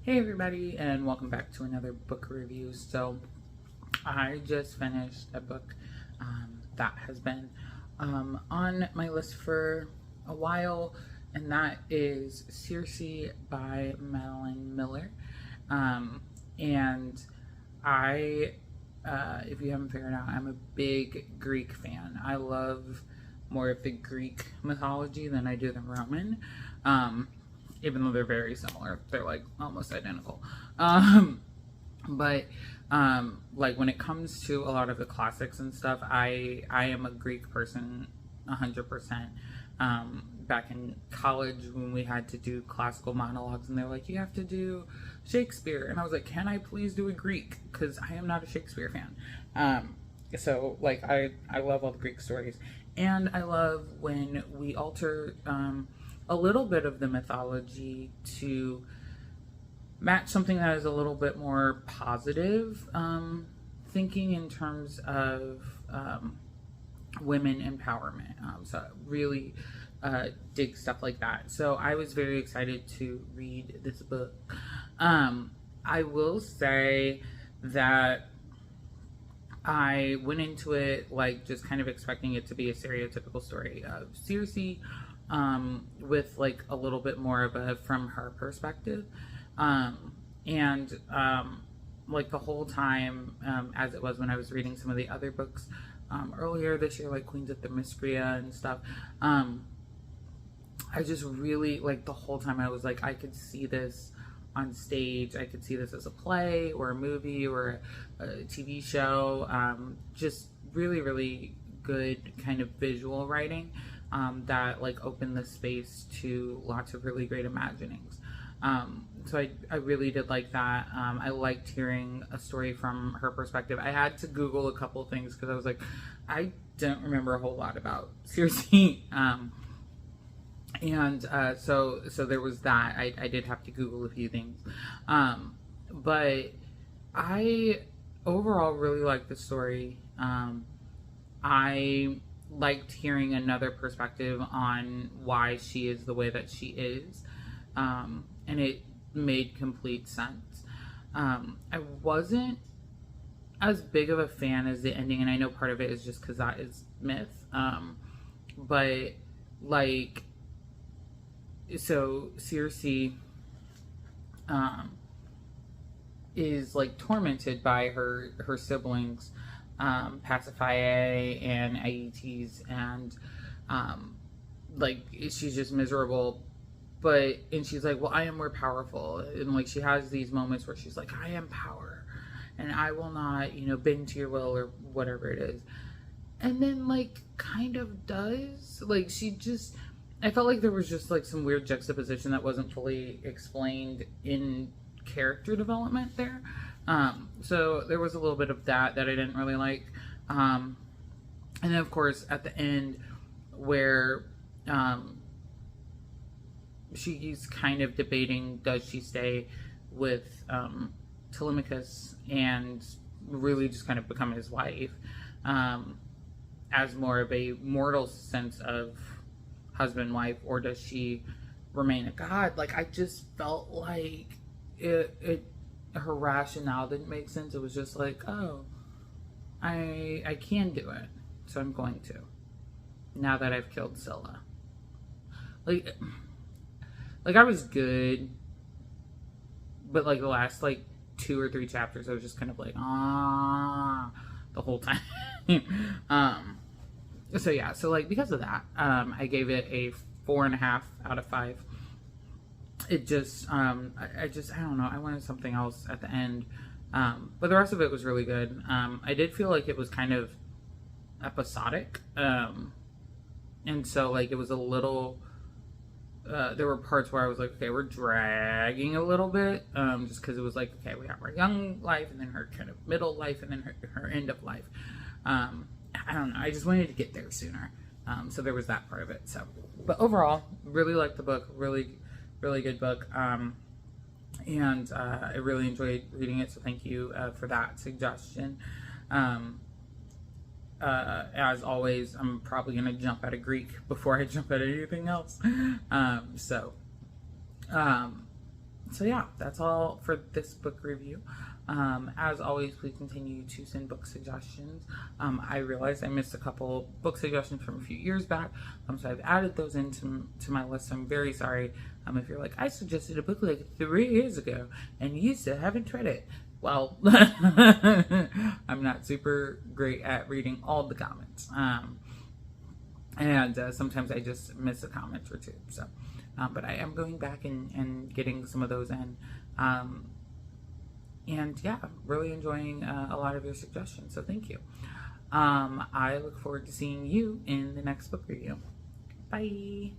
Hey everybody, and welcome back to another book review. So I just finished a book that has been on my list for a while, and that is Circe by Madeline Miller. And I, if you haven't figured out, I'm a big Greek fan. I love more of the Greek mythology than I do the Roman. Even though they're very similar, they're like almost identical. But like when it comes to a lot of the classics and stuff, I am a Greek person 100%. Back in college when we had to do classical monologues and they're like, you have to do Shakespeare, and I was like, can I please do a Greek, because I am not a Shakespeare fan. So like I love all the Greek stories, and I love when we alter a little bit of the mythology to match something that is a little bit more positive, thinking in terms of women empowerment. So I really dig stuff like that. So I was very excited to read this book. I will say that I went into it like just kind of expecting it to be a stereotypical story of Circe, with like a little bit more of a from her perspective. And like the whole time, as it was when I was reading some of the other books earlier this year, like Queens of Themyscira and stuff, I just really, like the whole time I was like, I could see this on stage. I could see this as a play or a movie or a TV show. Just really, really good kind of visual writing. That like opened the space to lots of really great imaginings. So I really did like that. I liked hearing a story from her perspective. I had to Google a couple things because I was like, I don't remember a whole lot about Circe. So there was that. I did have to Google a few things. But I overall really liked the story. I liked hearing another perspective on why she is the way that she is, and it made complete sense. I wasn't as big of a fan as the ending, and I know part of it is just because that is myth, but like, so Circe is like tormented by her siblings, Pasiphae and Aeetes, and like she's just miserable. And she's like, well, I am more powerful, and like she has these moments where she's like, I am power, and I will not, bend to your will or whatever it is. And then like kind of does, like I felt like there was just like some weird juxtaposition that wasn't fully explained in character development there. So there was a little bit of that I didn't really like. And then of course at the end where she's kind of debating, does she stay with Telemachus and really just kind of become his wife, as more of a mortal sense of husband wife, or does she remain a god? Like I just felt like her rationale didn't make sense. It was just like, oh, I can do it, so I'm going to, now that I've killed Scylla. Like I was good, but like the last like 2 or 3 chapters I was just kind of like the whole time. So yeah, so like because of that, I gave it a 4.5 out of 5. It just I don't know, I wanted something else at the end, but the rest of it was really good. I did feel like it was kind of episodic, and so like it was a little there were parts where I was like, okay, we're dragging a little bit, just because it was like, okay, we have our young life and then her kind of middle life and then her end of life. I don't know, I just wanted to get there sooner, so there was that part of it. So, but overall, really liked the book. Really good book, and I really enjoyed reading it, so thank you for that suggestion. As always, I'm probably going to jump out of Greek before I jump out of anything else. So So yeah, that's all for this book review. As always, please continue to send book suggestions. I realized I missed a couple book suggestions from a few years back, so I've added those into my list. I'm very sorry if you're like, I suggested a book like 3 years ago and you still haven't read it. Well, I'm not super great at reading all the comments, and sometimes I just miss a comment or two. So, but I am going back and getting some of those in. And yeah, really enjoying a lot of your suggestions, so thank you. I look forward to seeing you in the next book review. Bye!